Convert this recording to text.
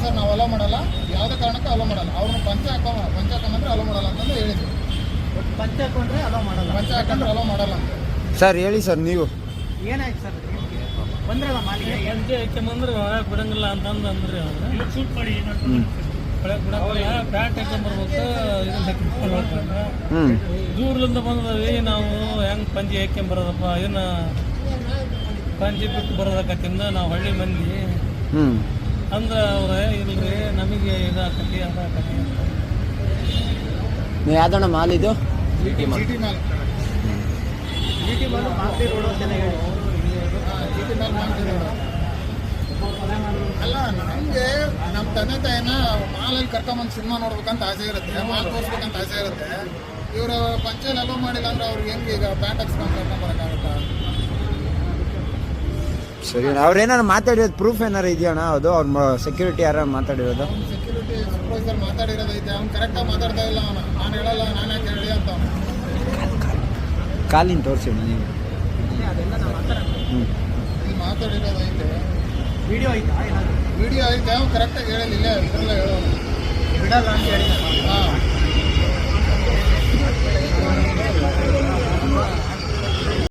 Sir ನಾವು hello ಮಾಡಲ್ಲ, ಯಾವುದೇ ಕಾರಣಕ್ಕೂ ಅಲೋ ಮಾಡಲ್ಲ. ಅವ್ರನ್ನ ಪಂಚ ಹಾಕೊಂಡ್ರೆ ಅಲೋ ಮಾಡಲ್ಲ ಅಂತಂದು ಹೇಳಿದ್ರು. ಪಂಚ ಹಾಕೊಂಡ್ರೆ ಅಲೋ ಮಾಡಲ್ಲ, ಪಂಚ ಹಾಕೊಂಡ್ರೆ ಅಲೋ ಮಾಡಲ್ಲ ಅಂತ. ಸರ್ ಹೇಳಿ ಸರ್ ನೀವು ಏನಾಯ್ತು ಸರ್ ಬಂದ್ರಲ್ಲ ಮಾಲಿಗೆ ಪಂಚೆ ಹಾಕ್ಯಂಬಂದ್ರೆ ಒಳಗೆ ಬಿಡಂಗಿಲ್ಲ ಅಂತಂದು ಅಂದ್ರೆ ಒಳಗೆ ಬಿಡಂಗಿಲ್ಲ, ಪ್ಯಾಂಟ್ ಹಾಕ್ಯಂಬರ್ಬೇಕು, ಇದನ್ನ ಹಾಕ್ಯಂಬರ್ಬೇಕು. ದೂರದಿಂದ ಬಂದವಿ ನಾವು ಹೆಂಗೆ ಪಂಚೆ ಹಾಕ್ಯಂಬರೋದಪ್ಪ, ಇದನ್ನ ಪಂಚೆ ಬಿಟ್ಟು ಬರೋದಕ್ಕತ್ತಿಂದ ನಾವು ಹಳ್ಳಿ ಮಂದಿ ಅಂದ್ರೆ ಅವ್ರೆ ಇಲ್ರಿ ನಮಗೆ ಇದಾಕತಿ ಅದಾಕತಿ ಅಂತ. ನೀವು ಯಾವ್ದಣ್ಣ ಮಾಲ್ ಇದು? GT ಮಾಲ್ ಮಾಗಡಿ ರೋಡ್ ಅಂತಾನೆ ಹೇಳಿ. GT ಮಾಲ್ ಮಾಡ್ತಿದ್ರು. ಅಲ್ಲ, ನಮಗೆ ನಮ್ಮ ತಂದೆ ತಾಯಿನ ಮಾಲಲ್ಲಿ ಕರ್ಕೊಂಬಂದು ಸಿನಿಮಾ ನೋಡ್ಬೇಕಂತ ಆಸೆ ಇರುತ್ತೆ, ಮಾಲ್ ತೋರಿಸ್ಬೇಕಂತ ಆಸೆ ಇರುತ್ತೆ. ಇವರು ಪಂಚೆಯಲ್ಲಿ ಅಲೋ ಮಾಡಿಲ್ಲ ಅಂದ್ರೆ ಅವ್ರಿಗೆ ಹೆಂಗೆ ಈಗ ಪ್ಯಾಂಟ್ ಹಾಕ್ಸ್ಕೊಂಡು ಕರ್ಕೊಂಬರೋಕ್ಕಾಗುತ್ತಾ? ಸರಿ, ಅವ್ರೇನಾರು ಮಾತಾಡಿರೋದು ಪ್ರೂಫ್ ಏನಾರು ಇದೆಯಣ್ಣ? ಅದು ಅವ್ರ ಸೆಕ್ಯೂರಿಟಿ ಯಾರು ಮಾತಾಡಿರೋದು? ಅವ್ನು ಸೆಕ್ಯೂರಿಟಿ ಸೂಪರ್ವೈಸರ್ ಮಾತಾಡಿರೋದೈತೆ, ಅವ್ನು ಕರೆಕ್ಟಾಗಿ ಮಾತಾಡ್ತಾ ಇಲ್ಲ. ಅವನು ನಾನು ಹೇಳಲ್ಲ, ನಾನು ಯಾಕೆ ಹೇಳಿ ಅಂತ ಅವನು ಕಾಲಿನ ತೋರಿಸಿ ನೀವು. ಅದೆಲ್ಲ ನಾವು ಇಲ್ಲಿ ಮಾತಾಡಿರೋದೈತೆ, ವಿಡಿಯೋ ಐತಾ ಏನಾದ್ರು? ವಿಡಿಯೋ ಐತೆ, ಅವ್ನು ಕರೆಕ್ಟಾಗಿ ಹೇಳಿಲ್ಲ, ಇದರಲ್ಲ ಹೇಳೋನು ಬಿಡಲ್ಲ ಅಂತ ಹೇಳಿ. ಹಾಂ